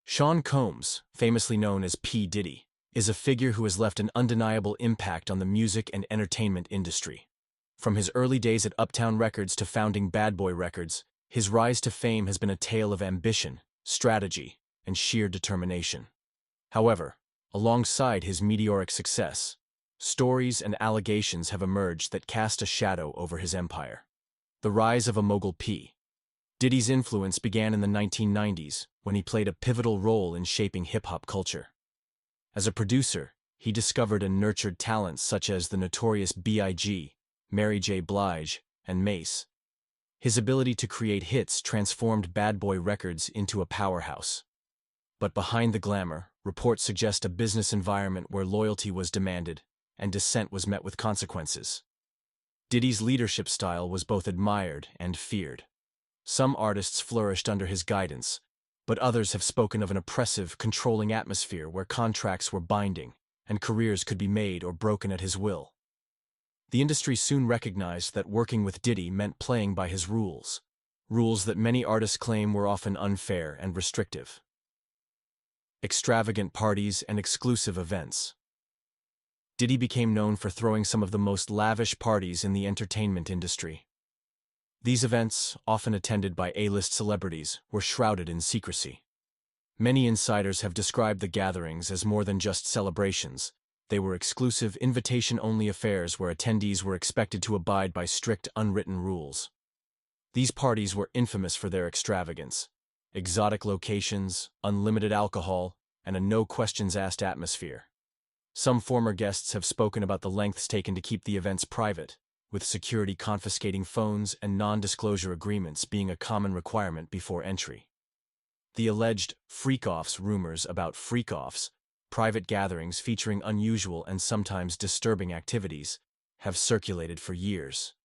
Sean Combs, famously known as P. Diddy, is a figure who has left an undeniable impact on the music and entertainment industry. From his early days at Uptown Records to founding Bad Boy Records, his rise to fame has been a tale of ambition, strategy, and sheer determination. However, alongside his meteoric success, stories and allegations have emerged that cast a shadow over his empire. The rise of a mogul P. Diddy's influence began in the 1990s when he played a pivotal role in shaping hip-hop culture. As a producer, he discovered and nurtured talents such as the notorious B.I.G., Mary J. Blige, and Mace. His ability to create hits transformed Bad Boy Records into a powerhouse. But behind the glamour, reports suggest a business environment where loyalty was demanded and dissent was met with consequences. Diddy's leadership style was both admired and feared. Some artists flourished under his guidance, but others have spoken of an oppressive, controlling atmosphere where contracts were binding and careers could be made or broken at his will. The industry soon recognized that working with Diddy meant playing by his rules that many artists claim were often unfair and restrictive. Extravagant parties and exclusive events. Diddy became known for throwing some of the most lavish parties in the entertainment industry. These events, often attended by A-list celebrities, were shrouded in secrecy. Many insiders have described the gatherings as more than just celebrations. They were exclusive, invitation-only affairs where attendees were expected to abide by strict, unwritten rules. These parties were infamous for their extravagance: exotic locations, unlimited alcohol, and a no-questions-asked atmosphere. Some former guests have spoken about the lengths taken to keep the events private, with security confiscating phones and non-disclosure agreements being a common requirement before entry. The alleged freak-offs rumors about freak-offs, private gatherings featuring unusual and sometimes disturbing activities, have circulated for years.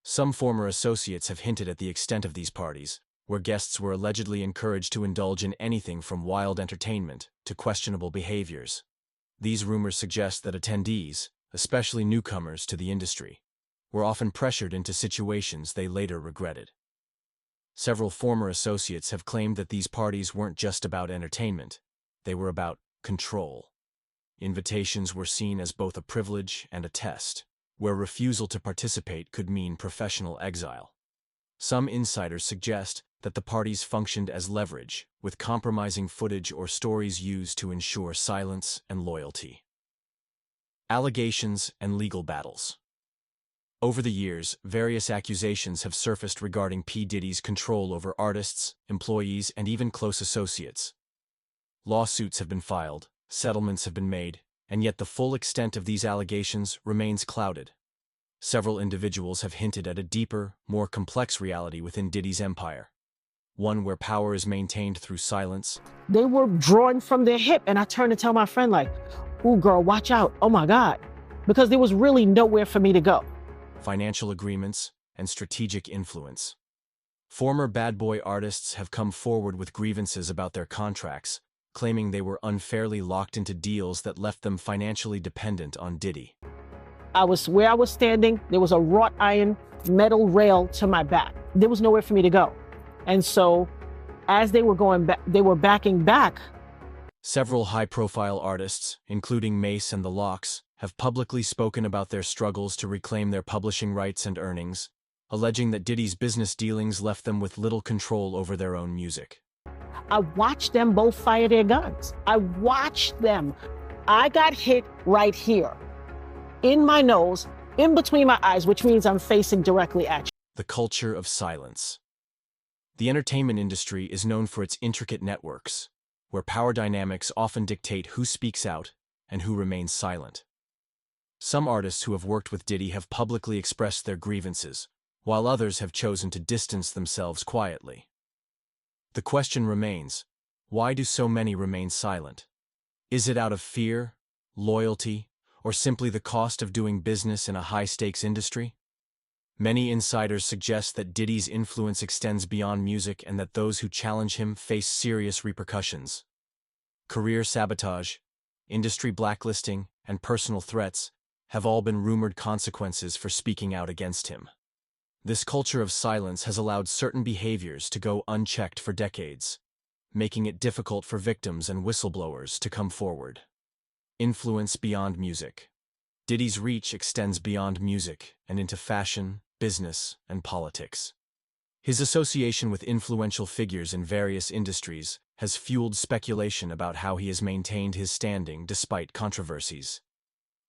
Some former associates have hinted at the extent of these parties, where guests were allegedly encouraged to indulge in anything from wild entertainment to questionable behaviors. These rumors suggest that attendees, especially newcomers to the industry, were often pressured into situations they later regretted. Several former associates have claimed that these parties weren't just about entertainment, they were about control. Invitations were seen as both a privilege and a test, where refusal to participate could mean professional exile. Some insiders suggest that the parties functioned as leverage, with compromising footage or stories used to ensure silence and loyalty. Allegations and legal battles. Over the years, various accusations have surfaced regarding P. Diddy's control over artists, employees, and even close associates. Lawsuits have been filed, settlements have been made, and yet the full extent of these allegations remains clouded. Several individuals have hinted at a deeper, more complex reality within Diddy's empire, one where power is maintained through silence. They were drawing from their hip, and I turned to tell my friend, like, "Ooh, girl, watch out, oh my God," because there was really nowhere for me to go. Financial agreements, and strategic influence. Former Bad Boy artists have come forward with grievances about their contracts, claiming they were unfairly locked into deals that left them financially dependent on Diddy. Where I was standing, there was a wrought iron metal rail to my back. There was nowhere for me to go. And so, as they were going back, they were backing back. Several high-profile artists, including Mace and the Lox, have publicly spoken about their struggles to reclaim their publishing rights and earnings, alleging that Diddy's business dealings left them with little control over their own music. I watched them both fire their guns. I watched them. I got hit right here, in my nose, in between my eyes, which means I'm facing directly at you. The culture of silence. The entertainment industry is known for its intricate networks, where power dynamics often dictate who speaks out and who remains silent. Some artists who have worked with Diddy have publicly expressed their grievances, while others have chosen to distance themselves quietly. The question remains, why do so many remain silent? Is it out of fear, loyalty, or simply the cost of doing business in a high-stakes industry? Many insiders suggest that Diddy's influence extends beyond music and that those who challenge him face serious repercussions. Career sabotage, industry blacklisting, and personal threats have all been rumored consequences for speaking out against him. This culture of silence has allowed certain behaviors to go unchecked for decades. making it difficult for victims and whistleblowers to come forward. Influence beyond music. Diddy's reach extends beyond music and into fashion, business, and politics. His association with influential figures in various industries has fueled speculation about how he has maintained his standing despite controversies.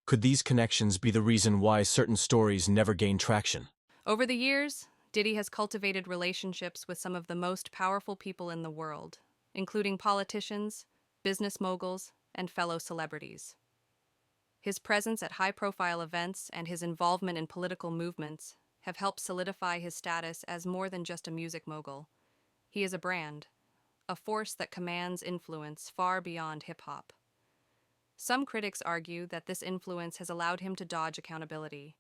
Could these connections be the reason why certain stories never gain traction? Over the years, Diddy has cultivated relationships with some of the most powerful people in the world, including politicians, business moguls, and fellow celebrities. His presence at high-profile events and his involvement in political movements have helped solidify his status as more than just a music mogul. He is a brand, a force that commands influence far beyond hip-hop. Some critics argue that this influence has allowed him to dodge accountability.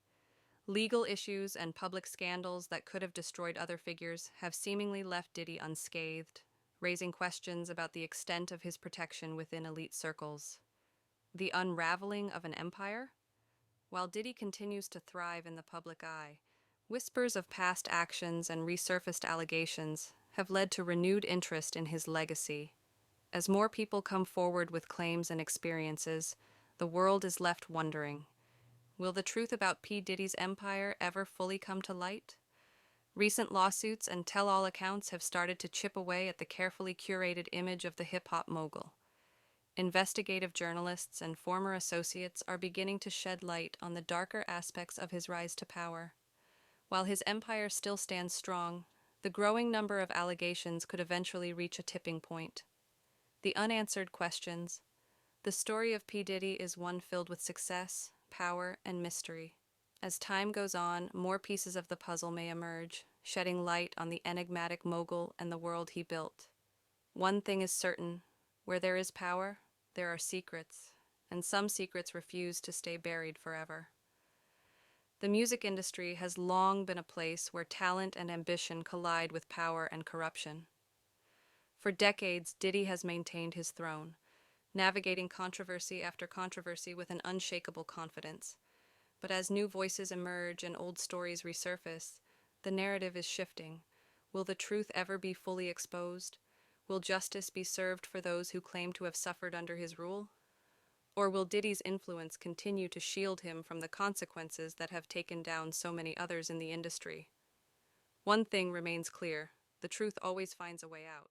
Legal issues and public scandals that could have destroyed other figures have seemingly left Diddy unscathed, raising questions about the extent of his protection within elite circles. The unraveling of an empire? While Diddy continues to thrive in the public eye, whispers of past actions and resurfaced allegations have led to renewed interest in his legacy. As more people come forward with claims and experiences, the world is left wondering, will the truth about P. Diddy's empire ever fully come to light? Recent lawsuits and tell-all accounts have started to chip away at the carefully curated image of the hip-hop mogul. Investigative journalists and former associates are beginning to shed light on the darker aspects of his rise to power. While his empire still stands strong, the growing number of allegations could eventually reach a tipping point. The unanswered questions. The story of P. Diddy is one filled with success, power, and mystery. As time goes on, more pieces of the puzzle may emerge, shedding light on the enigmatic mogul and the world he built. One thing is certain, where there is power, there are secrets, and some secrets refuse to stay buried forever. The music industry has long been a place where talent and ambition collide with power and corruption. For decades, Diddy has maintained his throne, navigating controversy after controversy with an unshakable confidence. But as new voices emerge and old stories resurface, the narrative is shifting. Will the truth ever be fully exposed? Will justice be served for those who claim to have suffered under his rule? Or will Diddy's influence continue to shield him from the consequences that have taken down so many others in the industry? One thing remains clear: the truth always finds a way out.